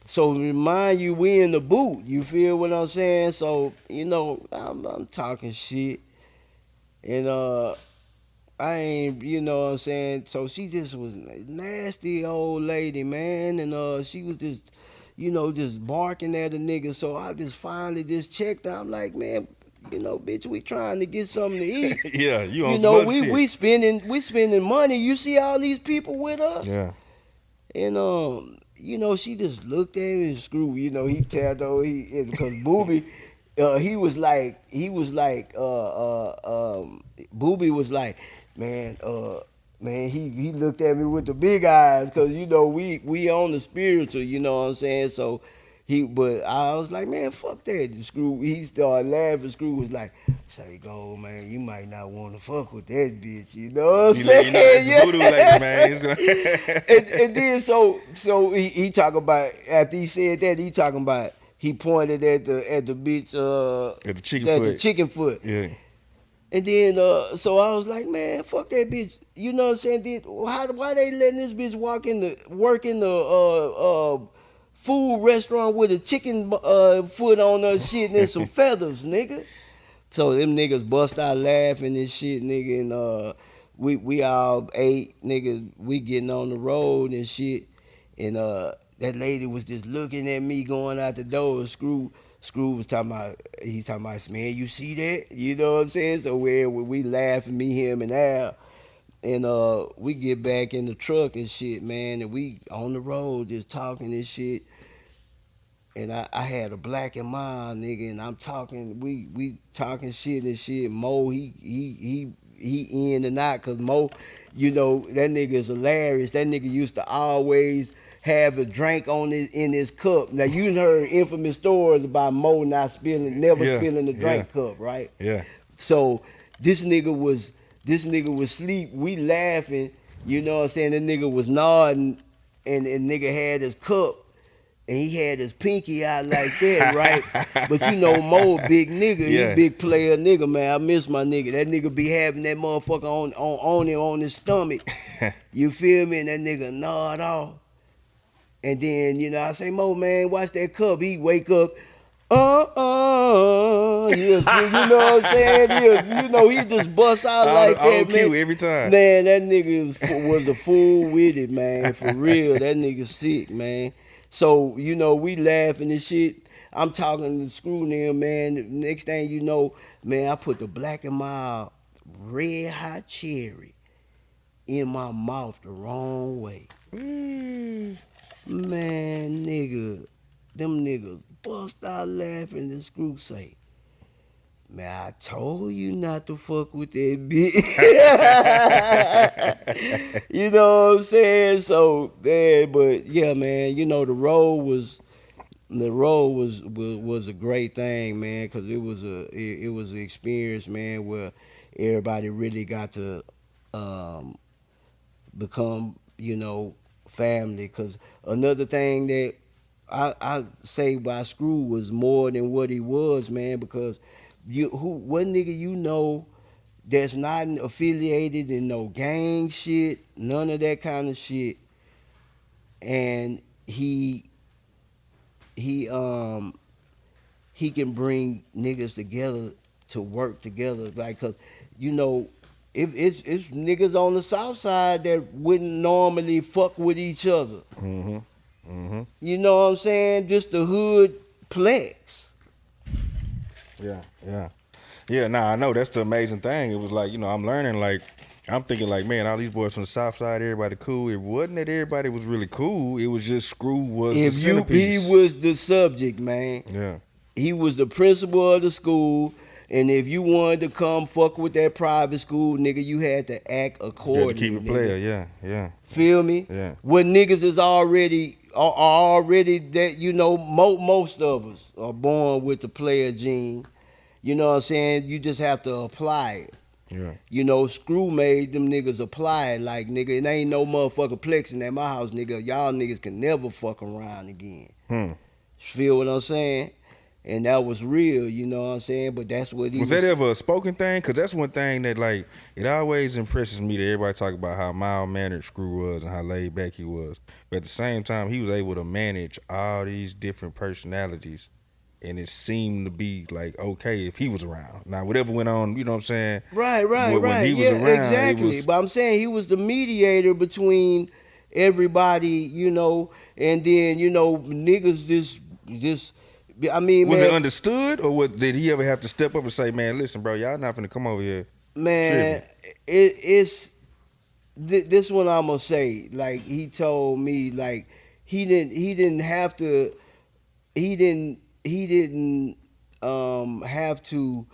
So remind you, we in the boot. You feel what I'm saying? So I'm talking shit, and I ain't, what I'm saying. So she just was a nasty old lady, man, and she was just, just barking at a nigga. So I just finally just checked out. I'm like, man, bitch, we trying to get something to eat. Yeah, you on You some know, other we shit. we spending we spending money. You see all these people with us. Yeah. And she just looked at me and screw. He tapped over because Booby, Booby was like, man, he looked at me with the big eyes because we on the spiritual. You know what I'm saying? So but I was like, man, fuck that. Screw. He started laughing. Screw was like, say, go, man, you might not want to fuck with that bitch. You know what I'm He let you know that's saying? a voodoo lady, man. He's And gonna then so he talk about after he said that he talking about he pointed at the bitch At the chicken at the foot. chicken foot. Yeah. And then so I was like, man, fuck that bitch. You know what I'm saying? Then why they letting this bitch work in the food restaurant with a chicken foot on her shit and some feathers, nigga. So them niggas bust out laughing and shit, nigga, and we all ate, nigga. We getting on the road and shit, and that lady was just looking at me going out the door. Screw was talking about, he's talking about, man, you see that? You know what I'm saying? So we laughing, me, him, and Al, and we get back in the truck and shit, man, and we on the road just talking and shit. And I had a black and mild nigga, and I'm talking, we talking shit and shit. Mo, he in and out, cause Mo, that nigga is hilarious. That nigga used to always have a drink in his cup. Now you heard infamous stories about Mo never Yeah. spilling the Yeah. drink cup, right? Yeah. So this nigga was asleep. We laughing, you know what I'm saying? That nigga was nodding, and nigga had his cup and he had his pinky out like that, right? But Mo, big nigga, he Yeah. big player nigga, man. I miss my nigga. That nigga be having that motherfucker on him on his stomach. You feel me? And that nigga nod off. And then, I say, Mo, man, watch that cup. He wake up, you know what I'm saying? He just bust out All like the that, old man. cue every time. Man, that nigga was a fool with it, man. For real, that nigga sick, man. So, we laughing and shit. I'm talking to Screw them, man. Next thing you know, man, I put the black and mild red hot cherry in my mouth the wrong way. Mm. Man, nigga, them niggas bust out laughing and Screw say, man, I told you not to fuck with that bitch. You know what I'm saying? So, man, but yeah, man, the road was a great thing, man, because it was an experience, man, where everybody really got to um, become, family. Because another thing that I say why Screw was more than what he was, man, because what nigga that's not affiliated in no gang shit, none of that kind of shit, and he he can bring niggas together to work together, like, cause you know if it's niggas on the south side that wouldn't normally fuck with each other. Mm-hmm. Mm-hmm. You know what I'm saying? Just the hood plex. Yeah. Yeah. Yeah. Nah, I know that's the amazing thing. It was like, I'm learning, like, I'm thinking like, man, all these boys from the south side, everybody cool. It wasn't that everybody was really cool. It was just Screw was the He centerpiece. was the subject, man. Yeah. He was the principal of the school. And if you wanted to come fuck with that private school, nigga, you had to act You got to keep accordingly, it nigga. player. Yeah, yeah, Feel me? yeah. What niggas is already are already that most of us are born with the player gene. You know what I'm saying? You just have to apply it. Yeah. Screw made them niggas apply it. Like, nigga, it ain't no motherfucking plexing at my house, nigga. Y'all niggas can never fuck around again. Hmm. Feel what I'm saying? And that was real, you know what I'm saying? But that's what he Was that was. ever a spoken thing? Cause that's one thing that like it always impresses me that everybody talk about how mild mannered Screw was and how laid back he was. But at the same time, he was able to manage all these different personalities, and it seemed to be like okay if he was around. Now whatever went on, you know what I'm saying? Right, right, When right. he was Yeah, around, it exactly. was But I'm saying he was the mediator between everybody, and then, niggas just I mean, was it man, understood or did he ever have to step up and say, man, listen, bro, y'all not finna come over here man, tripping? it's this what I'm gonna say. Like, he told me, like, he didn't have to he didn't have to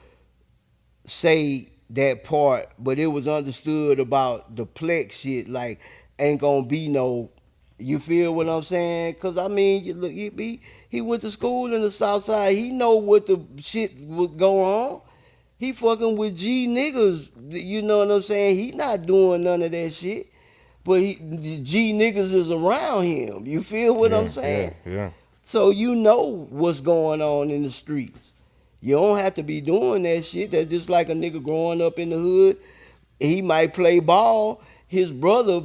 say that part, but it was understood about the Plex shit. Like, ain't gonna be no. You feel what I'm saying? Cause I mean, look, he went to school in the South Side. He know what the shit would go on. He fucking with G niggas. You know what I'm saying? He not doing none of that shit. But the G niggas is around him. You feel what I'm Yeah, yeah, saying? yeah. So you know what's going on in the streets. You don't have to be doing that shit. That's just like a nigga growing up in the hood. He might play ball. His brother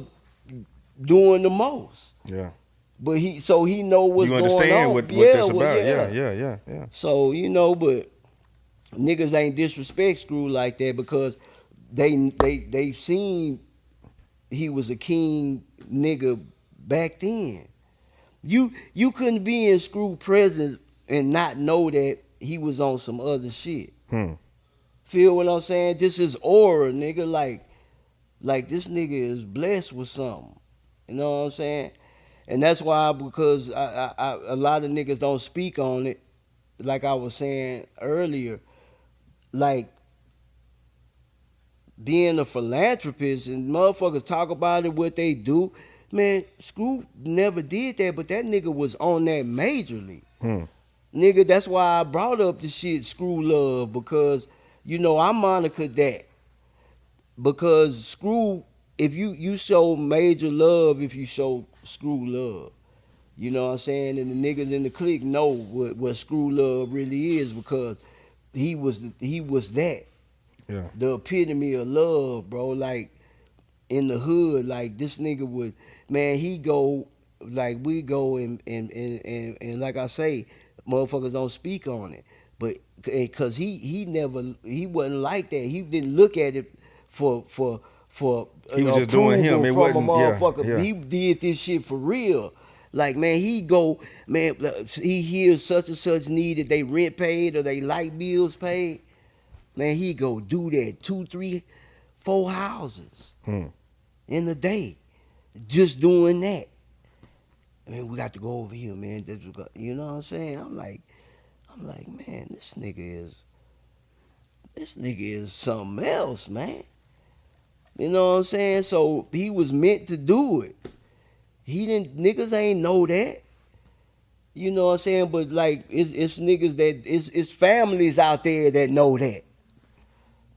doing the most. Yeah. But he know what's You going understand on. what Yeah, that's well, about? Yeah, yeah. yeah, yeah, yeah. So, but niggas ain't disrespect Screw like that because they seen he was a king nigga back then. You couldn't be in Screw presence and not know that he was on some other shit. Hmm. Feel what I'm saying? Just his aura, nigga. Like this nigga is blessed with something. You know what I'm saying? And that's why, because a lot of niggas don't speak on it. Like I was saying earlier, like being a philanthropist and motherfuckers talk about it, what they do. Man, Screw never did that, but that nigga was on that majorly. Hmm. Nigga, that's why I brought up the shit Screw Love, because I moniker that. Because Screw, if you show major love, if you show Screw love. You know what I'm saying? And the niggas in the clique know what Screw Love really is, because he was that. Yeah. The epitome of love, bro. Like, in the hood, like, this nigga would, man, he go, like, we go and like I say, motherfuckers don't speak on it. But because he wasn't like that. He didn't look at it for He was just doing him. approval It from a wasn't. Yeah, motherfucker. yeah. He did this shit for real. Like, man, he go, man, he hears such and such needed, they rent paid or they light bills paid. Man, he go do that 2, 3, 4 houses Hmm. in a day, just doing that. I mean, we got to go over here, man. You know what I'm saying? I'm like, man, this nigga is something else, man. You know what I'm saying? So he was meant to do it. He didn't. Niggas ain't know that. You know what I'm saying? But, like, it's niggas that it's families out there that know that.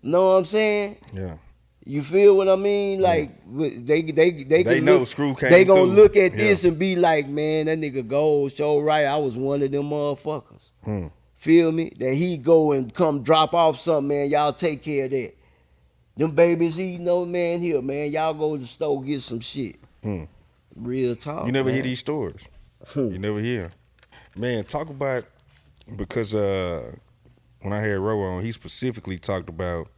Know what I'm saying? Yeah. You feel what I mean? Yeah. Like, they They can know look. Screw They came gonna through. look at Yeah. this and be like, man, that nigga gold show right. I was one of them motherfuckers. Hmm. Feel me? That he go and come drop off something, man. Y'all take care of that. Them babies eating, no man here, man. Y'all go to the store, get some shit. Hmm. Real You talk, never hear man. these stories. Hmm. You never hear. Man, talk about because when I had Ro on, he specifically talked about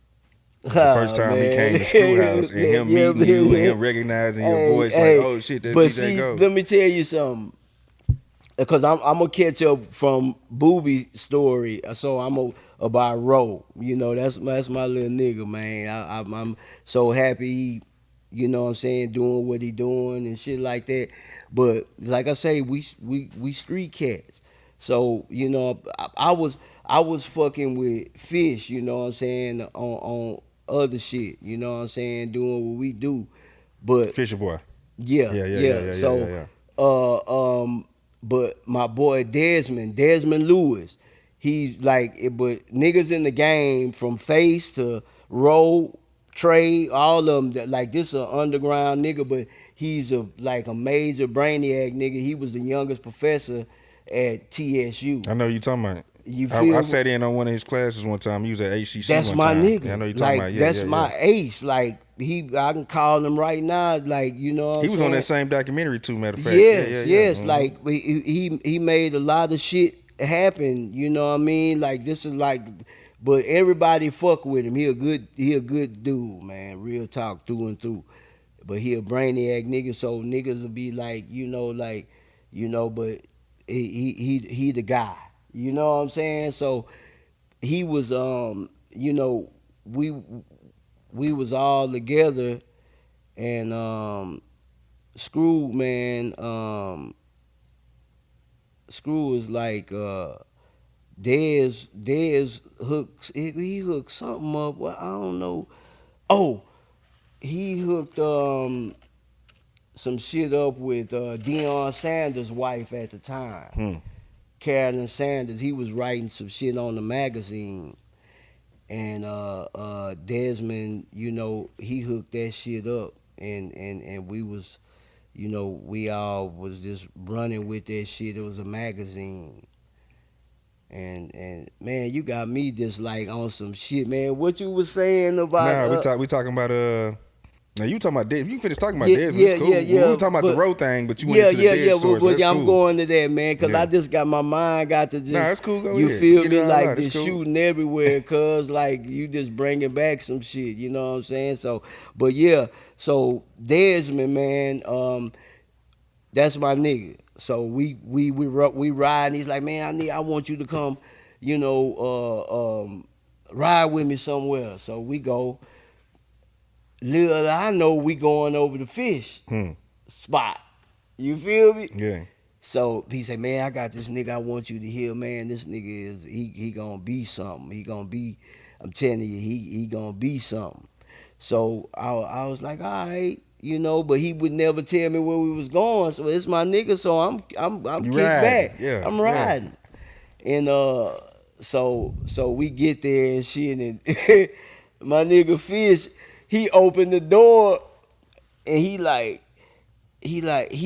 the first Ah, time he man. came to Screw House and Man, him yeah, meeting man, you and yeah. him recognizing your Hey, voice like, hey. oh shit, that's But DJ see, Go. let me tell you something. Because I'm gonna catch up from Booby's story, so I'm about Ro. That's my little nigga, man. I'm so happy he, what I'm saying, doing what he doing and shit like that. But like I say, we street cats. So I I was fucking with Fish, you know what I'm saying, on other shit, you know what I'm saying, doing what we do. But Fisher boy. yeah, Yeah, yeah, yeah, yeah. yeah, yeah, yeah, So, yeah. but my boy Desmond Lewis, he's like, but niggas in the game from Face to Roll, Trey, all of them, that like this a underground nigga, but he's a like a major brainiac nigga. He was the youngest professor at TSU. I know you talking about. You I feel me? sat in on one of his classes one time. He was at HCC That's one my time. Yeah, I nigga. know you talking about. Like Yeah, that's yeah, yeah. my ace. Like I can call him right now. Like you know what I'm He was on that saying? same documentary too. Matter of fact. Yeah, yeah, Yes, yeah. yes. Like he made a lot of shit happen. You know what I mean? Like this is like, but everybody fuck with him. He a good dude, man. Real talk through and through. But he a brainiac nigga, so niggas will be like, but he the guy. You know what I'm saying? So he was we we was all together and Screw man Screw was like Dez hooks he hooked something up. Well, I don't know. Oh, he hooked some shit up with Deion Sanders' wife at the time, Hmm. Carolyn Sanders. He was writing some shit on the magazine, and Desmond, he hooked that shit up, and we was, we all was just running with that shit. It was a magazine, and man, you got me just like on some shit, man. What you was saying about Nah, we talking about Now you talking about Dead. You finished talking about yeah, Desmond. It's yeah, yeah, cool. We yeah. were talking about the But road thing, but you went yeah, into the yeah, dead yeah. stories. But That's yeah, I'm cool. going to that, man, because I Yeah. just got my mind got to Nah, just, that's cool. Go you ahead. feel Get it me, all like out. It's just cool. shooting everywhere, cuz like you just bringing back some shit. You know what I'm saying? So, but yeah, so Desmond, man, that's my nigga. So we ride. And he's like, man, I want you to come, ride with me somewhere. So we go. Little I know we going over the fish Hmm. spot. You feel me? Yeah. So he said, man, I got this nigga I want you to hear, man. This nigga is he gonna be something. He gonna be, I'm telling you, he gonna be something. So I was like, all right, but he would never tell me where we was going. So it's my nigga, so I'm You kicked riding. back. Yeah. I'm Yeah. riding. And so we get there and shit, and my nigga Fish, he opened the door and he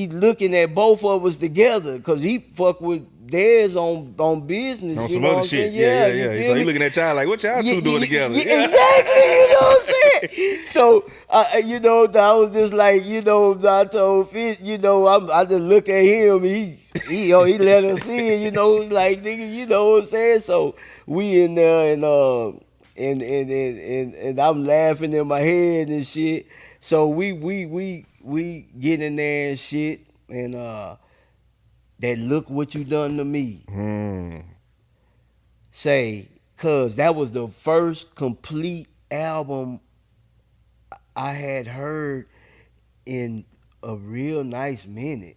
looking at both of us together because he fuck with theirs on business, On you some know what other I'm saying? shit. Yeah, Yeah, yeah, you yeah. feel So he me? looking at y'all like, what y'all Yeah, two doing together? yeah, Yeah. exactly, you know what I'm saying? So, I was just like, I told Fish, I just look at him, he let us in, like, nigga, you know what I'm saying? So, we in there, and I'm laughing in my head and shit. So, we get in there and shit, and, that look what you done to me. Hmm. Say, cause that was the first complete album I had heard in a real nice minute.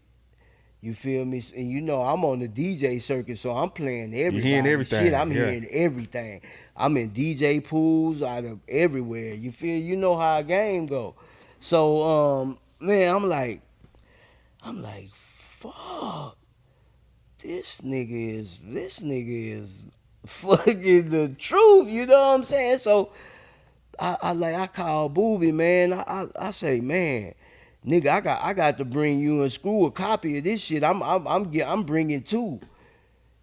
You feel me? And I'm on the DJ circuit, so I'm playing You hearing everybody's shit. everything. I'm Yeah. hearing everything. I'm in DJ pools out of everywhere. You feel? You know how a game go. So, man, I'm like, fuck. This nigga is fucking the truth. You know what I'm saying? So I call Booby, man. I say, man, nigga, I got to bring you and Screw a copy of this shit. I'm bringing two.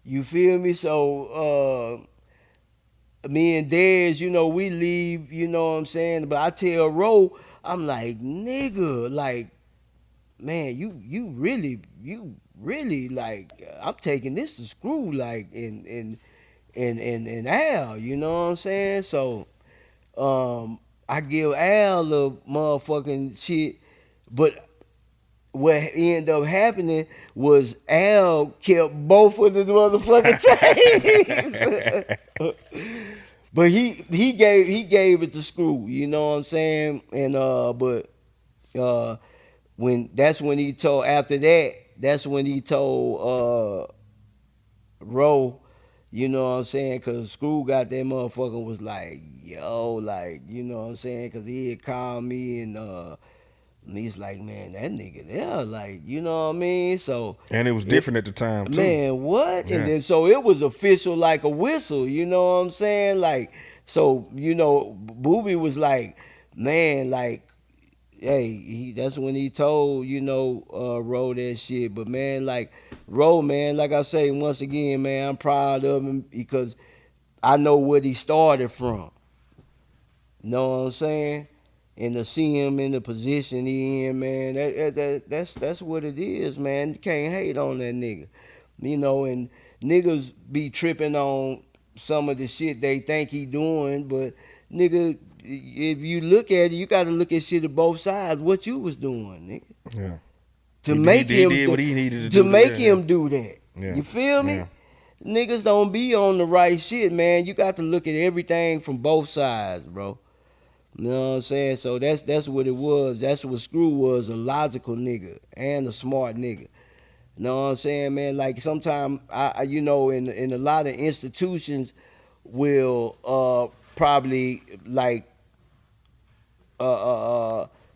You feel me? So me and Dez, we leave. You know what I'm saying? But I tell Ro, I'm like, nigga, like, man, you really like, I'm taking this to Screw, like, in Al. You know what I'm saying? So. I give Al the motherfucking shit, but what ended up happening was Al kept both of the motherfucking tapes. But he gave it to Screw, you know what I'm saying? And but uh when he told after that, that's when he told Ro You know what I'm saying? Cause Screw got that motherfucker was like, yo, like, you know what I'm saying? Cause he had called me and he's like, man, that nigga there, like, you know what I mean? So And it was it, different at the time too. man, what? And Yeah. then so it was official like a whistle, you know what I'm saying? Like, so, you know, Booby was like, man, like, hey, that's when he told, you know, Ro that shit. But man, like, Ro, man, like I say once again, man, I'm proud of him because I know what he started from. You know what I'm saying? And to see him in the position he in, man, that's what it is, man. You can't hate on that nigga. You know, and niggas be tripping on some of the shit they think he doing, but nigga, if you look at it, you got to look at shit at both sides. What you was doing, nigga, Yeah. to make He him did what he needed to to do make there. him do that. Yeah. You feel me? Yeah. Niggas don't be on the right shit, man. You got to look at everything from both sides, bro. You know what I'm saying? So that's what it was. That's what Screw was, a logical nigga and a smart nigga. You know what I'm saying, man? Like sometimes you know, in a lot of institutions will probably like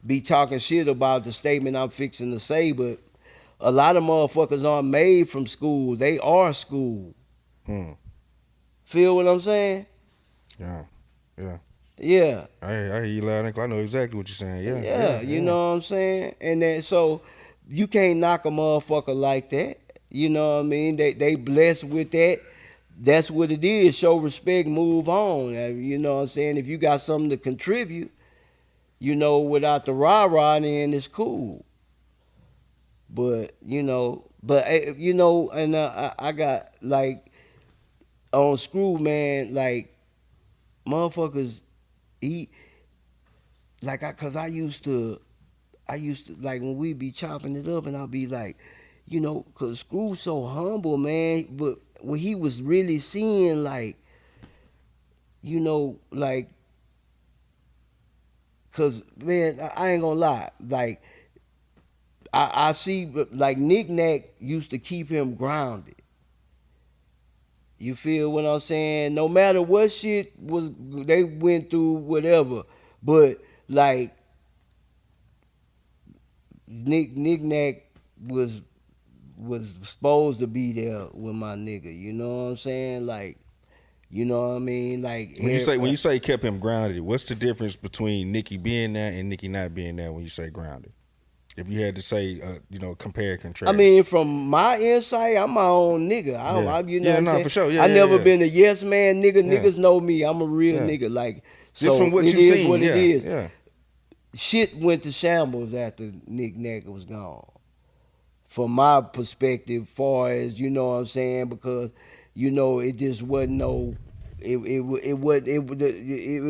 be talking shit about the statement I'm fixing to say, but a lot of motherfuckers aren't made from school. They are school. Hmm. Feel what I'm saying? Yeah. Yeah. Yeah. I hear you loud and clear. I know exactly what you're saying. Yeah. Yeah, Yeah. you Yeah. know what I'm saying? And then so you can't knock a motherfucker like that. You know what I mean? They blessed with that. That's what it is. Show respect, move on. You know what I'm saying? If you got something to contribute, you know, without the rah-rah, then it's cool. But you know, and I got like on Screw, man, like motherfuckers eat like cause I used to like when we be chopping it up, and I'll be like, you know, cause Screw's so humble, man. But when he was really seeing, like, you know, like, cause man, I ain't gonna lie, like, I see, like, Nick Nack used to keep him grounded. You feel what I'm saying? No matter what shit was they went through, whatever. But like Nick Nack was supposed to be there with my nigga. You know what I'm saying? Like, you know what I mean? Like, When you say kept him grounded, what's the difference between Nikki being there and Nikki not being there when you say grounded? If you had to say, compare and I contrast. mean, from my insight, I'm my own nigga. Yeah. You know what Yeah. I'm No, saying? for sure. Yeah. I Yeah. never Yeah. been a yes man, nigga. Yeah. Niggas know me. I'm a real Yeah. nigga. Like, Just from so what it you is seen. what it Yeah. is. Yeah. Shit went to shambles after Nick Nack was gone. From my perspective, far as you know what I'm saying, because you know it just wasn't no. It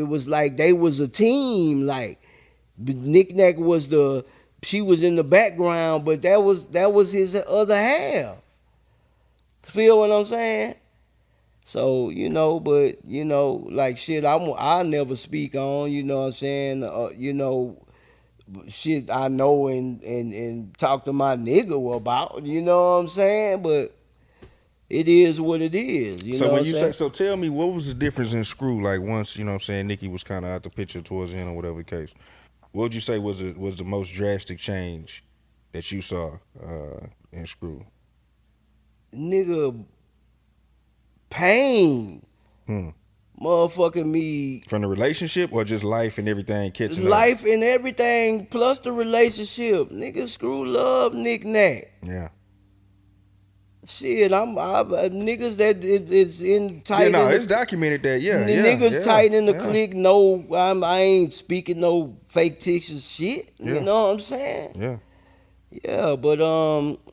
was like they was a team. Like Nick Nack was she was in the background, but that was his other half. Feel what I'm saying? So but like shit, I never speak on. You know what I'm saying? Shit I know and talk to my nigga about. You know what I'm saying? But it is what it is. You So know what when I'm you say, saying? so tell me, what was the difference in Screw? Like once, Nikki was kind of out the picture towards the end or whatever the case. What would you say was the most drastic change that you saw in Screw? Nigga, pain. Hmm. Motherfucking me, From the relationship or just life and everything catching up? life and everything, plus the relationship. Nigga, Screw love Nick Nack. Yeah. Shit, niggas that is in Yeah, tight no, in it's the documented that. Yeah, niggas tight in the yeah, clique. No, I ain't speaking no fake Texas shit. You yeah, know what I'm saying? yeah. Yeah, but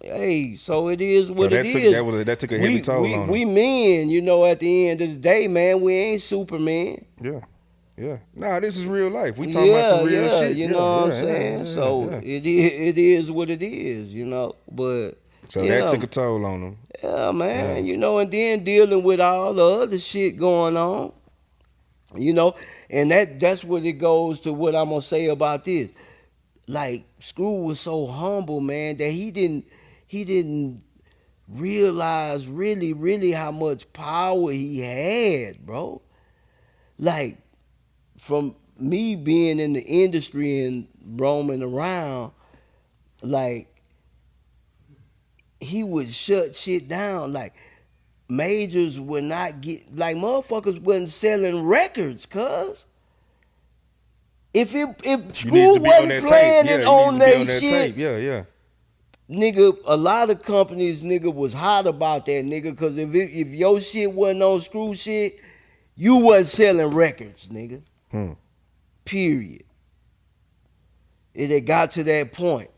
hey, so it is So what it is. that took a heavy We toll we on him. we men, at the end of the day, man, we ain't Superman. Yeah, yeah. Nah, this is real life. We talking about some Yeah, real yeah, shit. you Yeah, know what I'm yeah, yeah, saying? yeah, So yeah. it is what it is, But So that yeah, took a toll on him. yeah, Yeah. man, and then dealing with all the other shit going on, you know, and that's what it goes to what I'm gonna say about this. Like Screw was so humble, man, that he didn't realize really, really how much power he had, bro. Like from me being in the industry and roaming around, like he would shut shit down. Like majors would not get like motherfuckers wasn't selling records, cuz. If You need Screw to be on wasn't that tape. playing Yeah, it you need on to be they on that tape. shit, Yeah, yeah. nigga, a lot of companies, nigga, was hot about that, nigga, cause if your shit wasn't on Screw shit, you wasn't selling records, nigga. Hmm. Period. It had got to that point.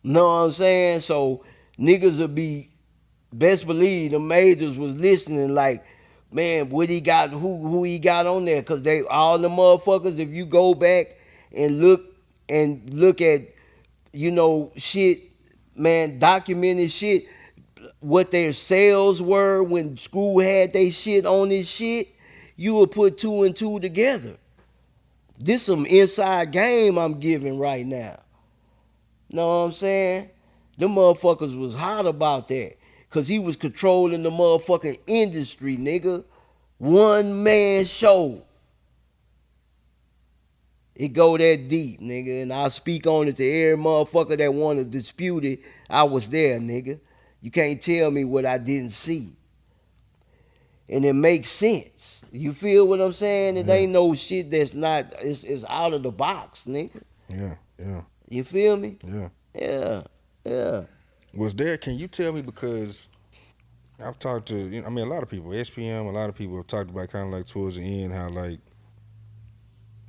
Know what I'm saying? So niggas would be best believe the majors was listening like, man, what he got, who he got on there, cause they all the motherfuckers. If you go back and look at, shit, man, documented shit, what their sales were when Screw had they shit on his shit, you would put two and two together. This some inside game I'm giving right now. Know what I'm saying? Them motherfuckers was hot about that. Cause he was controlling the motherfucking industry, nigga. One man show. It go that deep, nigga. And I speak on it to every motherfucker that want to dispute it. I was there, nigga. You can't tell me what I didn't see. And it makes sense. You feel what I'm saying? It Yeah, ain't no shit that's not, it's out of the box, nigga. yeah, yeah, You feel me? yeah. Yeah, yeah. Was there? Can you tell me, because I've talked to, I mean, a lot of people, SPM, a lot of people have talked about kind of like towards the end how like,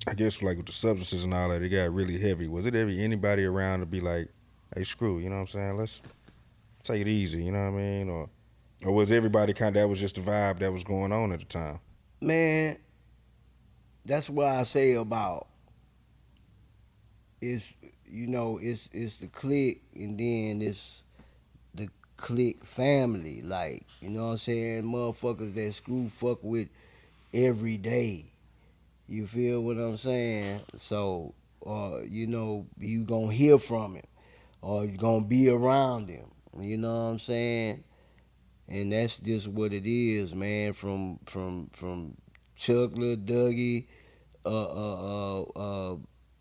I guess like with the substances and all that, it got really heavy. Was it ever anybody around to be like, hey, screw, you know what I'm saying? Let's take it easy, you know what I mean? Or was everybody kind of, that was just the vibe that was going on at the time? Man, that's what I say about it's it's the clique and then it's the clique family. Like, you know what I'm saying? Motherfuckers that Screw fuck with every day. You feel what I'm saying? So you gonna hear from him or you gonna be around him. You know what I'm saying? And that's just what it is, man. From Chuck Lil Dougie,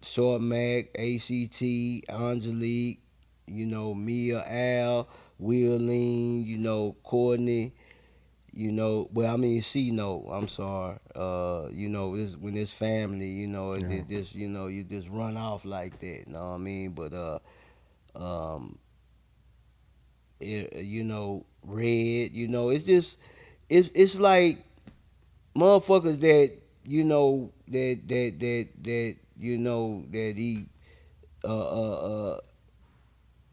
Short Mac, ACT, Angelique, Mia Al, Willeen, Courtney, well, I mean, C note, I'm sorry. This when it's family, Yeah. it just, you just run off like that, you know what I mean? But um Red, it's just it's like motherfuckers that that he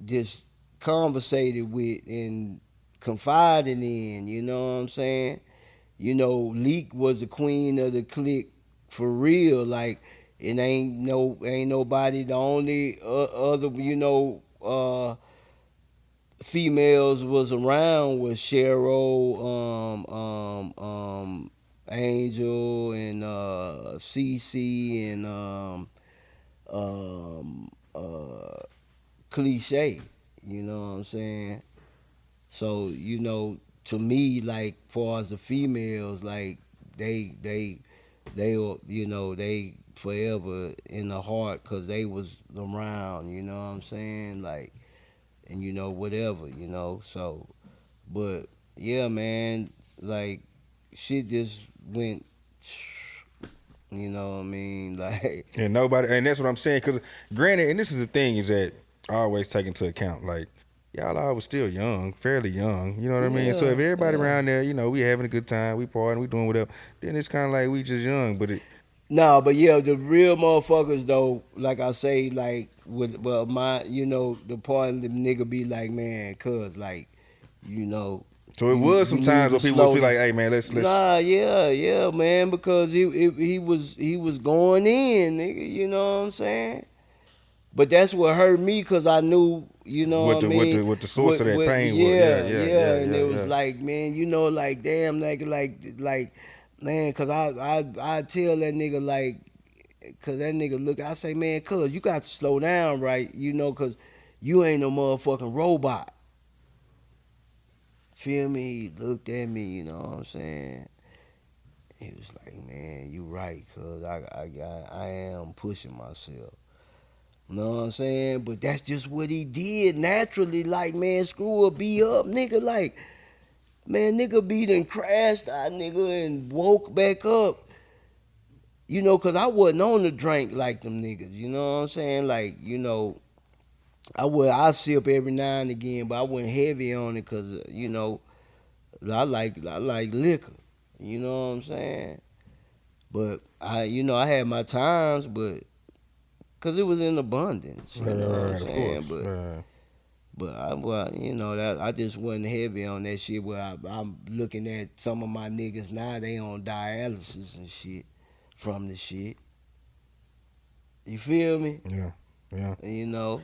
just conversated with and confided in, you know what I'm saying? Leak was the queen of the clique for real. Like it ain't nobody. The only other females was around was Cheryl, Angel, and S.U.C and um, uh, Cliche. You know what I'm saying? So to me, like far as the females, like they they forever in the heart because they was around. You know what I'm saying? Like and whatever. So but yeah, man, like shit just went. You know what I mean? Like And nobody, and that's what I'm saying. Because granted, and this is the thing, is that I always take into account, like, y'all all was still young, fairly young. You know what I mean? So if yeah, everybody yeah. around there, we having a good time, we partying, we doing whatever, then it's kind of like we just young. But it, Nah, but yeah, the real motherfuckers though, like I say, like with well my the part of the nigga be like, man, cuz like, you know, so it you was you some need times to where people would slow feel the like, hey man, let's. Nah, yeah, yeah, man, because he was going in, nigga, you know what I'm saying? But that's what hurt me because I knew, you know What what I the what mean? the what the source of that pain was? Yeah, Yeah, yeah, yeah. yeah, And yeah, it was yeah. like, man, like, damn, like, man, because I tell that nigga, like, because that nigga look, I say, man, cuz, you got to slow down, right? Because you ain't no motherfucking robot. Feel me? He looked at me, you know what I'm saying? He was like, man, you right, cuz I am pushing myself. You know what I'm saying? But that's just what he did naturally. Like, man, screw up, be up, nigga. Like, man, nigga be done crashed out, nigga, and woke back up. You know, cause I wasn't on the drink like them niggas. You know what I'm saying? Like, you know, I sip every now and again, but I wasn't heavy on it, cause you know, I like liquor. You know what I'm saying? But I had my times, but cause it was in abundance. Right, You know right, what right, I'm right, of saying? course. But Right. but I well, that I just wasn't heavy on that shit. Where I'm looking at some of my niggas now, they on dialysis and shit from the shit. You feel me? Yeah, yeah. You know.